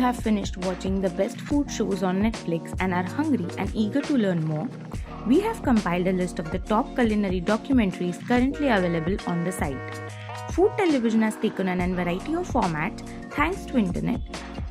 have finished watching the best food shows on Netflix and are hungry and eager to learn more, we have compiled a list of the top culinary documentaries currently available on the site. Food television has taken on a variety of formats thanks to internet,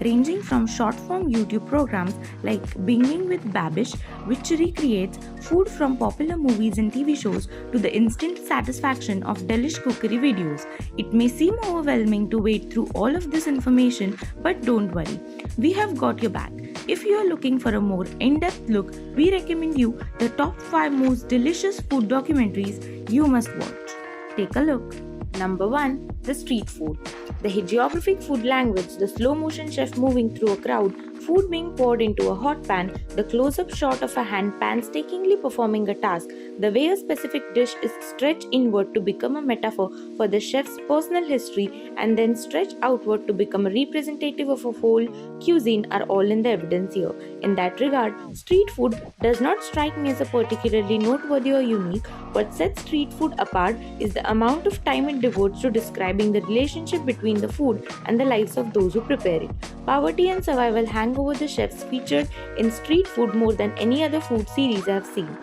ranging from short-form YouTube programs like Binging with Babish, which recreates food from popular movies and TV shows, to the instant satisfaction of delish cookery videos. It may seem overwhelming to wade through all of this information, but don't worry, we have got your back. If you are looking for a more in-depth look, we recommend you the top 5 most delicious food documentaries you must watch. Take a look. Number 1. The street food. The hagiographic food language, the slow motion chef moving through a crowd, food being poured into a hot pan, the close-up shot of a hand painstakingly performing a task, the way a specific dish is stretched inward to become a metaphor for the chef's personal history and then stretched outward to become a representative of a whole cuisine are all in the evidence here. In that regard, street food does not strike me as a particularly noteworthy or unique. What sets street food apart is the amount of time it devotes to describing the relationship between the food and the lives of those who prepare it. Poverty and survival hang over the chefs featured in street food more than any other food series I have seen.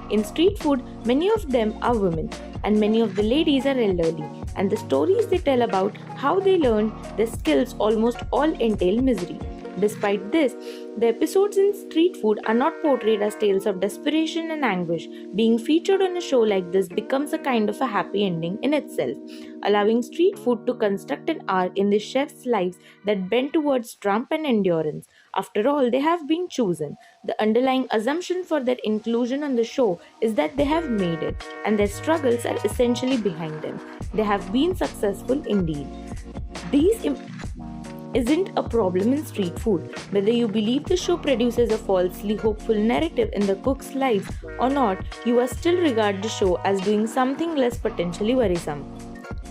In street food, many of them are women, and many of the ladies are elderly, and the stories they tell about how they learned their skills almost all entail misery. Despite this, the episodes in street food are not portrayed as tales of desperation and anguish. Being featured on a show like this becomes a kind of a happy ending in itself, allowing street food to construct an arc in the chefs' lives that bend towards trump and endurance. After all, they have been chosen. The underlying assumption for their inclusion on the show is that they have made it, and their struggles are essentially behind them. They have been successful indeed. These isn't a problem in street food. Whether you believe the show produces a falsely hopeful narrative in the cook's lives or not, you are still regard the show as doing something less potentially worrisome.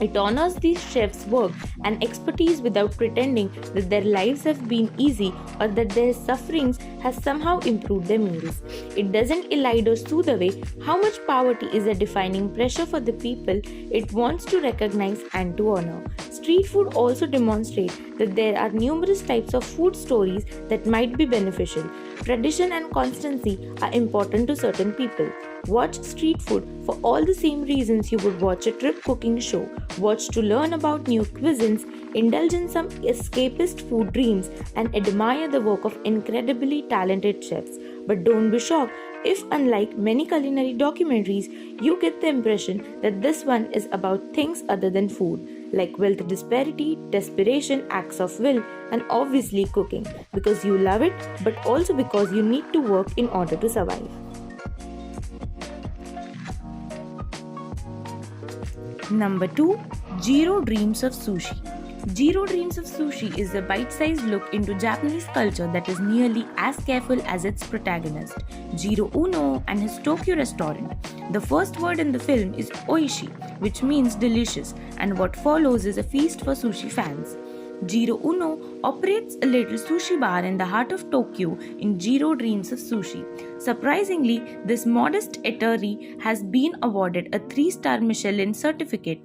It honors these chefs' work and expertise without pretending that their lives have been easy or that their sufferings has somehow improved their meals. It doesn't elide or soothe away how much poverty is a defining pressure for the people it wants to recognize and to honor. Street food also demonstrates that there are numerous types of food stories that might be beneficial. Tradition and constancy are important to certain people. Watch street food for all the same reasons you would watch a trip cooking show. Watch to learn about new cuisines, indulge in some escapist food dreams, and admire the work of incredibly talented chefs. But don't be shocked if, unlike many culinary documentaries, you get the impression that this one is about things other than food, like wealth disparity, desperation, acts of will, and obviously cooking, because you love it, but also because you need to work in order to survive. Number 2. Jiro Dreams of Sushi. Jiro Dreams of Sushi is a bite-sized look into Japanese culture that is nearly as careful as its protagonist, Jiro Uno, and his Tokyo restaurant. The first word in the film is oishi, which means delicious, and what follows is a feast for sushi fans. Jiro Uno operates a little sushi bar in the heart of Tokyo in Jiro Dreams of Sushi. Surprisingly, this modest eatery has been awarded a 3-star Michelin certificate,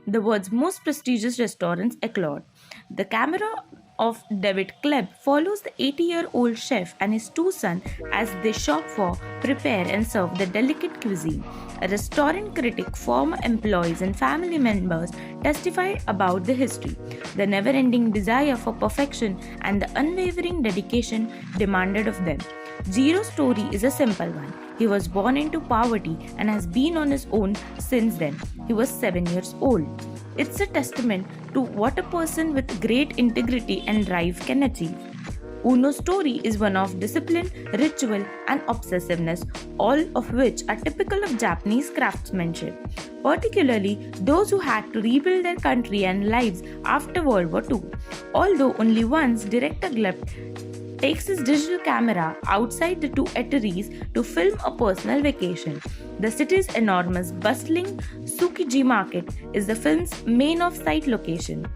the world's most prestigious restaurant's accolade. The camera of David Klebb follows the 80-year-old chef and his 2 sons as they shop for, prepare, and serve the delicate cuisine. A restaurant critic, former employees, and family members testify about the history, the never-ending desire for perfection, and the unwavering dedication demanded of them. Jiro's story is a simple one. He was born into poverty and has been on his own since then. He was 7 years old. It's a testament to what a person with great integrity and drive can achieve. Uno's story is one of discipline, ritual, and obsessiveness, all of which are typical of Japanese craftsmanship, particularly those who had to rebuild their country and lives after World War II. Although only once, director Gleb takes his digital camera outside the 2 eateries to film a personal vacation. The city's enormous, bustling Tsukiji market is the film's main off-site location.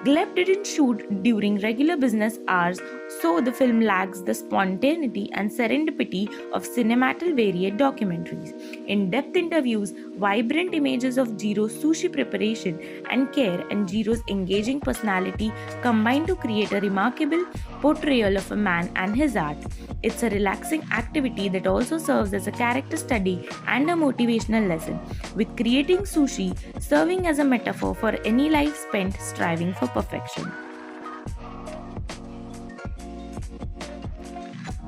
Gleb didn't shoot during regular business hours, so the film lacks the spontaneity and serendipity of cinematic varied documentaries. In-depth interviews, vibrant images of Jiro's sushi preparation and care, and Jiro's engaging personality combine to create a remarkable portrayal of a man and his art. It's a relaxing activity that also serves as a character study and a motivational lesson, with creating sushi serving as a metaphor for any life spent striving for perfection.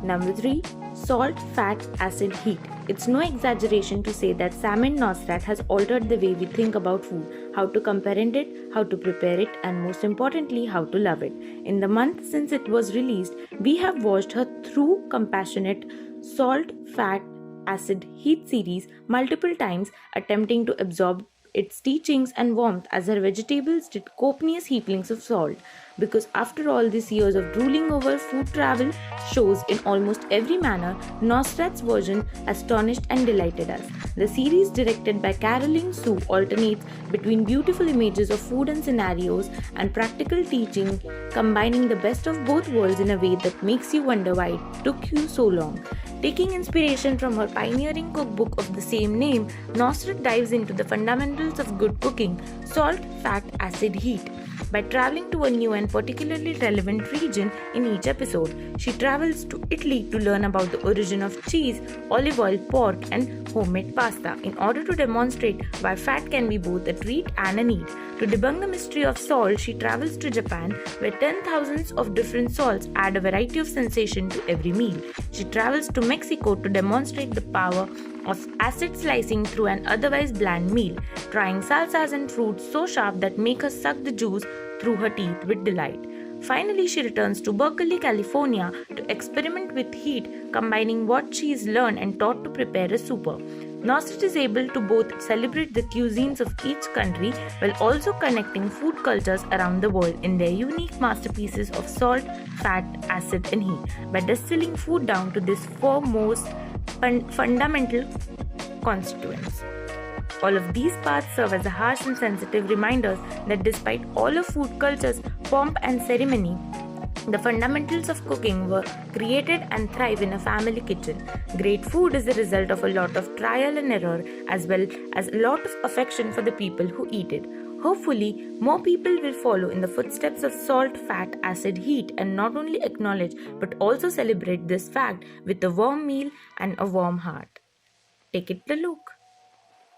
Number 3. Salt, fat, acid, heat. It's no exaggeration to say that salmon nosrat has altered the way we think about food, how to comprehend it, how to prepare it, and most importantly, how to love it. In the month since it was released, we have watched her through compassionate salt, fat, acid, heat series multiple times, attempting to absorb its teachings and warmth as her vegetables did copious heapings of salt. Because after all these years of drooling over food travel shows in almost every manner, Nosrat's version astonished and delighted us. The series, directed by Caroline Sue, alternates between beautiful images of food and scenarios and practical teaching, combining the best of both worlds in a way that makes you wonder why it took you so long. Taking inspiration from her pioneering cookbook of the same name, Nosrat dives into the fundamentals of good cooking: salt, fat, acid, heat. By traveling to a new and particularly relevant region in each episode, she travels to Italy to learn about the origin of cheese, olive oil, pork, and homemade pasta in order to demonstrate why fat can be both a treat and a need. To debunk the mystery of salt, she travels to Japan, where 10,000s of different salts add a variety of sensation to every meal. She travels to Mexico to demonstrate the power of acid slicing through an otherwise bland meal, trying salsas and fruits so sharp that make her suck the juice through her teeth with delight. Finally, she returns to Berkeley, California to experiment with heat, combining what she has learned and taught to prepare a super. Nosrat is able to both celebrate the cuisines of each country while also connecting food cultures around the world in their unique masterpieces of salt, fat, acid, and heat by distilling food down to these four most fundamental constituents. All of these parts serve as a harsh and sensitive reminders that despite all of food culture's pomp and ceremony, the fundamentals of cooking were created and thrive in a family kitchen. Great food is the result of a lot of trial and error as well as a lot of affection for the people who eat it. Hopefully, more people will follow in the footsteps of salt, fat, acid, heat and not only acknowledge but also celebrate this fact with a warm meal and a warm heart. Take it a look.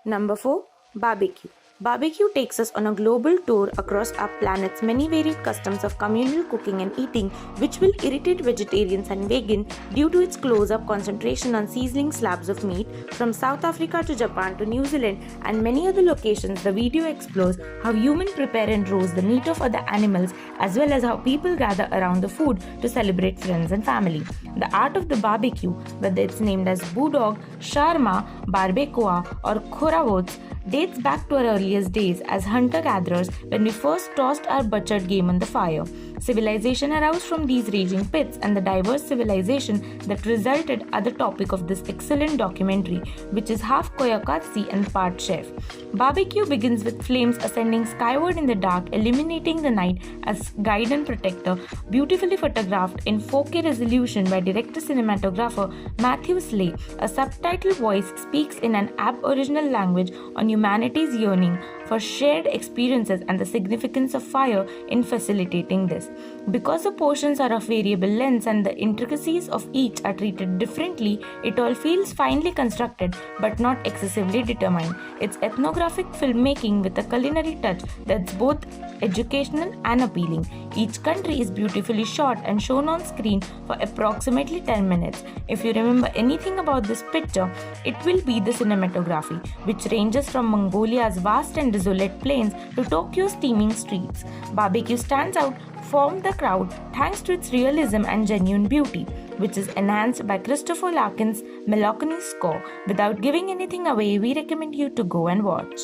Number 4. Barbecue. Barbecue takes us on a global tour across our planet's many varied customs of communal cooking and eating, which will irritate vegetarians and vegans due to its close-up concentration on sizzling slabs of meat. From South Africa to Japan to New Zealand and many other locations, the video explores how humans prepare and roast the meat of other animals, as well as how people gather around the food to celebrate friends and family. The art of the barbecue, whether it's named as budog, shawarma, barbacoa, or khoravotz, dates back to our earliest days as hunter-gatherers when we first tossed our butchered game on the fire. Civilization arose from these raging pits, and the diverse civilization that resulted are the topic of this excellent documentary, which is half koyakatsi and part chef. Barbecue begins with flames ascending skyward in the dark, illuminating the night as guide and protector, beautifully photographed in 4K resolution by director-cinematographer Matthew Slay. A subtitled voice speaks in an Aboriginal language on humanity's yearning for shared experiences and the significance of fire in facilitating this. Because the portions are of variable lengths and the intricacies of each are treated differently, it all feels finely constructed but not excessively determined. It's ethnographic filmmaking with a culinary touch that's both educational and appealing. Each country is beautifully shot and shown on screen for approximately 10 minutes. If you remember anything about this picture, it will be the cinematography, which ranges from Mongolia's vast and desolate plains to Tokyo's steaming streets. Barbecue stands out from the crowd thanks to its realism and genuine beauty, which is enhanced by Christopher Larkin's melancholy score. Without giving anything away, we recommend you to go and watch.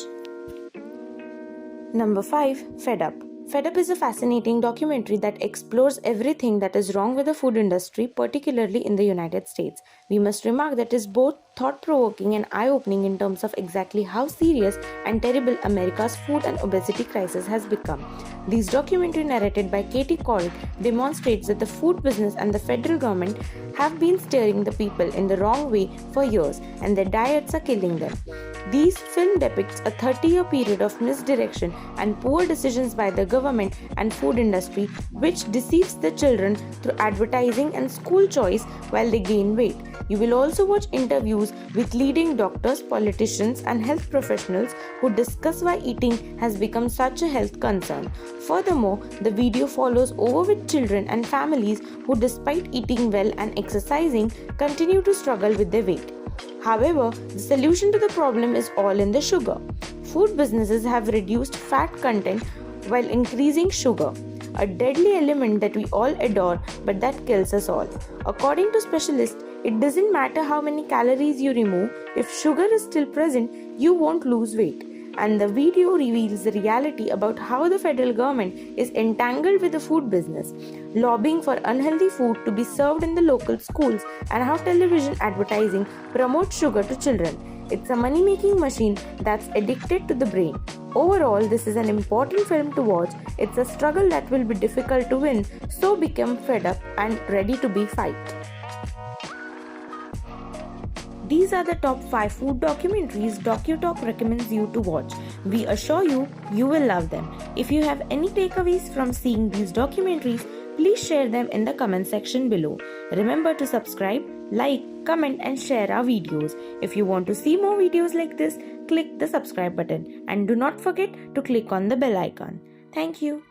Number 5. Fed Up. Fed Up is a fascinating documentary that explores everything that is wrong with the food industry, particularly in the United States. We must remark that it is both thought-provoking and eye-opening in terms of exactly how serious and terrible America's food and obesity crisis has become. This documentary, narrated by Katie Couric, demonstrates that the food business and the federal government have been steering the people in the wrong way for years, and their diets are killing them. This film depicts a 30-year period of misdirection and poor decisions by the government and food industry, which deceives the children through advertising and school choice while they gain weight. You will also watch interviews with leading doctors, politicians, and health professionals who discuss why eating has become such a health concern. Furthermore, the video follows over with children and families who, despite eating well and exercising, continue to struggle with their weight. However, the solution to the problem is all in the sugar. Food businesses have reduced fat content while increasing sugar, a deadly element that we all adore but that kills us all. According to specialists, it doesn't matter how many calories you remove, if sugar is still present, you won't lose weight. And the video reveals the reality about how the federal government is entangled with the food business, lobbying for unhealthy food to be served in the local schools, and how television advertising promotes sugar to children. It's a money-making machine that's addicted to the brain. Overall, this is an important film to watch. It's a struggle that will be difficult to win, so become fed up and ready to be fight. These are the top 5 food documentaries DocuTalk recommends you to watch. We assure you, you will love them. If you have any takeaways from seeing these documentaries, please share them in the comment section below. Remember to subscribe, like, comment and share our videos. If you want to see more videos like this, click the subscribe button and do not forget to click on the bell icon. Thank you.